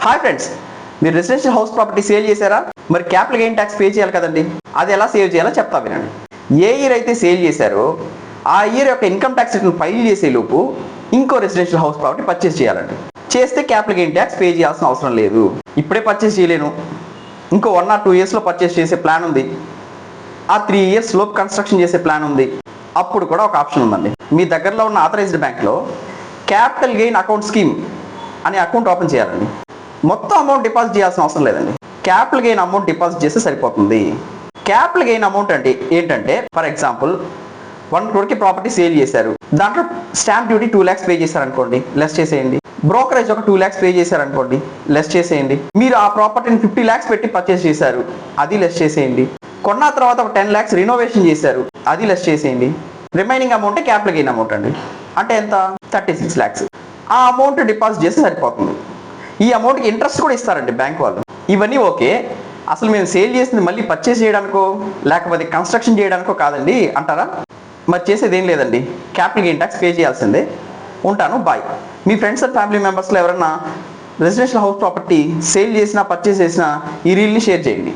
Hi friends, మీరు residential house property sale చేశారా? మరి క్యాపిటల్ గెయిన్ ట్యాక్స్ పే చేయాలి కదండి. అది ఎలా సేవ్ చేయాలో చెప్తా వినండి. ఏ ఇయర్ అయితే సేల్ చేశారో ఆ ఇయర్ యొక్క ఇన్కమ్ ట్యాక్స్ రిటర్న్ ఫైల్ చేసే లోపు ఇంకో రెసిడెన్షియల్ హౌస్ ప్రాపర్టీ పర్చేస్ చేయాలండి. చేస్తే క్యాపిటల్ గెయిన్ ట్యాక్స్ పే చేయాల్సిన అవసరం లేదు. ఇప్పుడే పర్చేస్ చేయలేను, ఇంకో 1 or 2 yearsలో పర్చేస్ చేసే ప్లాన్ ఉంది, ఆ 3 years లోపు కన్స్ట్రక్షన్ చేసే ప్లాన్ ఉంది, అప్పుడు కూడా ఒక ఆప్షన్ ఉందండి. మీ దగ్గరలో ఉన్న ఆథరైజ్డ్ బ్యాంక్లో క్యాపిటల్ గెయిన్ అకౌంట్ స్కీమ్ అనే అకౌంట్ ఓపెన్ చేయాలండి. మొత్తం అమౌంట్ డిపాజిట్ చేయాల్సిన అవసరం లేదండి. క్యాపిటల్ గెయిన్ అమౌంట్ డిపాజిట్ చేస్తే సరిపోతుంది. క్యాపిటల్ గెయిన్ అమౌంట్ అంటే ఏంటంటే, for example 1 crore property sale చేశారు, దాంట్లో స్టాంప్ డ్యూటీ 2 lakhs పే చేశారనుకోండి, లెస్ చేసేయండి. బ్రోకరేజ్ ఒక 2 lakhs పే చేశారనుకోండి, లెస్ చేసేయండి. మీరు ఆ ప్రాపర్టీని 50 lakhs పెట్టి పర్చేస్ చేశారు, అది లెస్ చేసేయండి. కొన్న తర్వాత ఒక 10 lakhs రినోవేషన్ చేశారు, అది లెస్ చేసేయండి. Remaining amount capital gain amount అండి. అంటే ఎంత? 36 lakhs. ఆ అమౌంట్ డిపాజిట్ చేస్తే సరిపోతుంది. ఈ అమౌంట్కి ఇంట్రెస్ట్ కూడా ఇస్తారండి బ్యాంక్ వాళ్ళు. ఇవన్నీ ఓకే. అసలు మేము సేల్ చేసింది మళ్ళీ పర్చేస్ చేయడానికో లేకపోతే కన్స్ట్రక్షన్ చేయడానికో కాదండి అంటారా? మరి చేసేది ఏం లేదండి, క్యాపిటల్ గెయిన్ ట్యాక్స్ పే చేయాల్సిందే. ఉంటాను, బాయ్. మీ ఫ్రెండ్స్ అండ్ ఫ్యామిలీ మెంబర్స్లో ఎవరన్నా రెసిడెన్షియల్ హౌస్ ప్రాపర్టీ సేల్ చేసినా పర్చేస్ చేసినా ఈ రీల్ని షేర్ చేయండి.